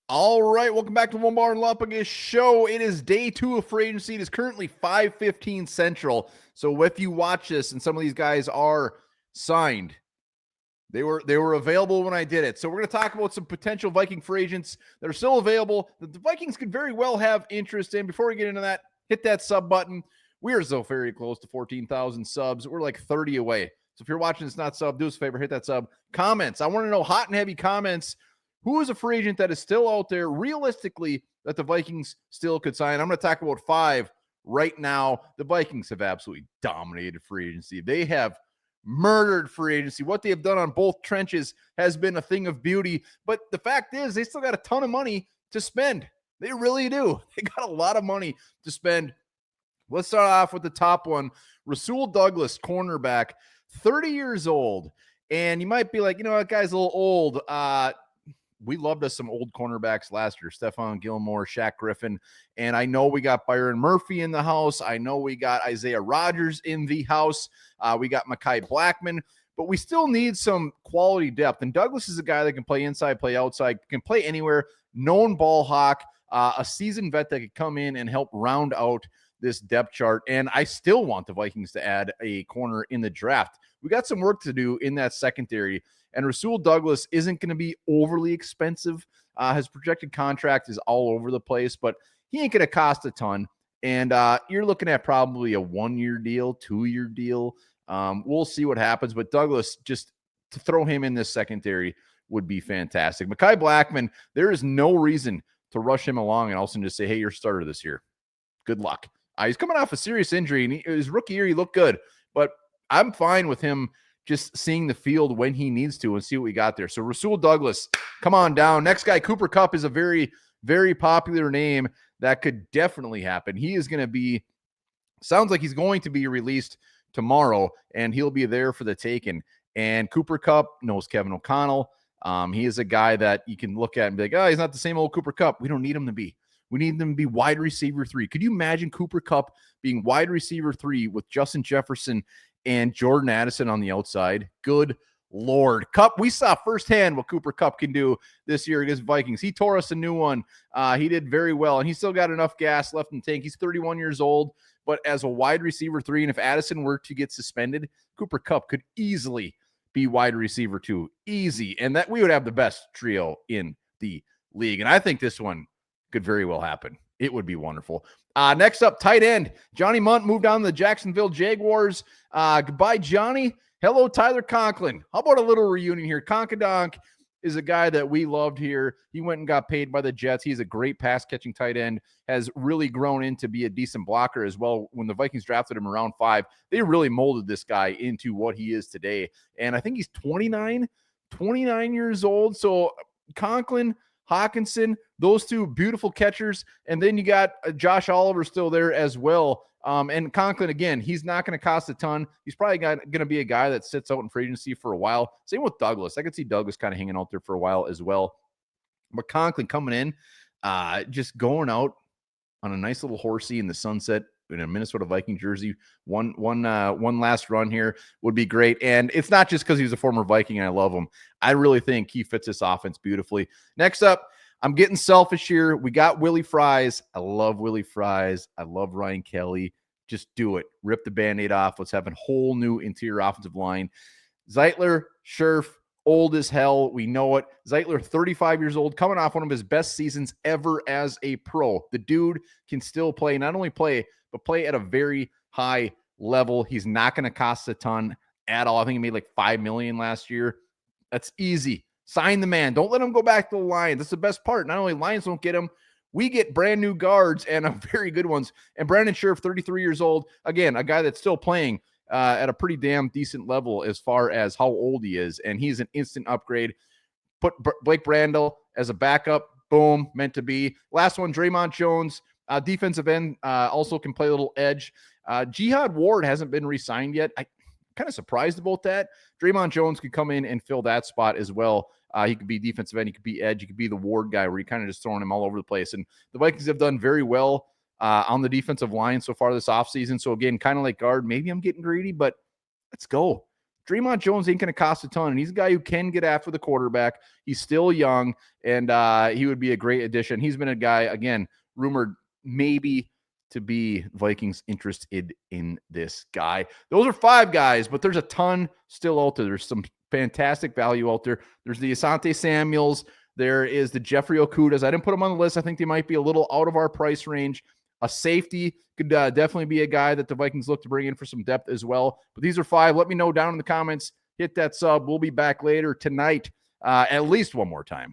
All right, welcome back to Onebar and Lupagus show. It is day 2 of free agency. It is currently 5:15 Central. So if you watch this and some of these guys are signed, they were available when I did it. So we're going to talk about some potential Viking free agents that are still available that the Vikings could very well have interest in. Before we get into that, hit that sub button. We are so very close to 14,000 subs. We're like 30 away. So if you're watching this not sub, do us a favor, hit that sub. Comments. I want to know hot and heavy comments. Who is a free agent that is still out there realistically that the Vikings still could sign? I'm going to talk about 5 right now. The Vikings have absolutely dominated free agency. They have murdered free agency. What they have done on both trenches has been a thing of beauty. But the fact is, they still got a ton of money to spend. They really do. They got a lot of money to spend. Let's start off with the top one. Rasul Douglas, cornerback, 30 years old. And you might be like, that guy's a little old. We loved us some old cornerbacks last year, Stephon Gilmore, Shaq Griffin. And I know we got Byron Murphy in the house. I know we got Isaiah Rodgers in the house. We got Mekhi Blackman, but we still need some quality depth. And Douglas is a guy that can play inside, play outside, can play anywhere, known ball hawk, a seasoned vet that could come in and help round out this depth chart. And I still want the Vikings to add a corner in the draft. We got some work to do in that secondary. And Rasul Douglas isn't going to be overly expensive. His projected contract is all over the place, but he ain't going to cost a ton. And you're looking at probably a 1-year deal, 2-year deal. We'll see what happens. But Douglas, just to throw him in this secondary would be fantastic. Mekhi Blackman, there is no reason to rush him along and also just say, hey, you're starter this year. Good luck. He's coming off a serious injury, and his rookie year, he looked good. But I'm fine with him just seeing the field when he needs to and see what we got there. So Rasul Douglas, come on down. Next guy, Cooper Kupp, is a very, very popular name that could definitely happen. He is going to be, sounds like he's going to be released tomorrow, and he'll be there for the taking. And Cooper Kupp knows Kevin O'Connell. He is a guy that you can look at and be like, he's not the same old Cooper Kupp. We don't need him to be. We need them to be wide receiver 3. Could you imagine Cooper Kupp being wide receiver 3 with Justin Jefferson and Jordan Addison on the outside? Good Lord. Kupp, we saw firsthand what Cooper Kupp can do this year against Vikings. He tore us a new one. He did very well, and he's still got enough gas left in the tank. He's 31 years old, but as a wide receiver 3, and if Addison were to get suspended, Cooper Kupp could easily be wide receiver 2. Easy. And that we would have the best trio in the league. And I think this one could very well happen. It would be wonderful. Next up, tight end. Johnny Munt moved on to the Jacksonville Jaguars. Goodbye, Johnny. Hello, Tyler Conklin. How about a little reunion here? Conkadonk is a guy that we loved here. He went and got paid by the Jets. He's a great pass-catching tight end, has really grown into be a decent blocker as well. When the Vikings drafted him around 5, they really molded this guy into what he is today. And I think he's 29 years old. So Conklin, Hawkinson, those two beautiful catchers. And then you got Josh Oliver still there as well. And Conklin, again, he's not going to cost a ton. He's probably going to be a guy that sits out in free agency for a while. Same with Douglas. I could see Douglas kind of hanging out there for a while as well. But Conklin coming in, just going out on a nice little horsey in the sunset in a Minnesota Viking jersey. One last run here would be great. And it's not just because he's a former Viking and I love him. I really think he fits this offense beautifully. Next up, I'm getting selfish here. We got Willie Fries. I love Willie Fries. I love Ryan Kelly. Just do it. Rip the Band-Aid off. Let's have a whole new interior offensive line. Zeitler, Scherf, old as hell. We know it. Zeitler, 35 years old, coming off one of his best seasons ever as a pro. The dude can still play, not only play, but play at a very high level. He's not going to cost a ton at all. I think he made like $5 million last year. That's easy. Sign the man. Don't let him go back to the Lions. That's the best part. Not only Lions don't get him, we get brand new guards and very good ones. And Brandon Scherf, 33 years old. Again, a guy that's still playing at a pretty damn decent level as far as how old he is. And he's an instant upgrade. Put Blake Brandel as a backup. Boom. Meant to be. Last one, Draymond Jones. Defensive end, also can play a little edge. Jihad Ward hasn't been re-signed yet. I'm kind of surprised about that. Draymond Jones could come in and fill that spot as well. He could be defensive end. He could be edge. He could be the Ward guy where you're kind of just throwing him all over the place. And the Vikings have done very well on the defensive line so far this offseason. So, again, kind of like guard, maybe I'm getting greedy, but let's go. Draymond Jones ain't going to cost a ton, and he's a guy who can get after the quarterback. He's still young, and he would be a great addition. He's been a guy, again, rumored maybe to be Vikings interested in this guy. Those are 5 guys, but there's a ton still out there. There's some fantastic value out there. There's the Asante Samuels. There is the Jeffrey Okudas. I didn't put them on the list. I think they might be a little out of our price range. A safety could definitely be a guy that the Vikings look to bring in for some depth as well. But these are 5. Let me know down in the comments. Hit that sub. We'll be back later tonight, at least one more time.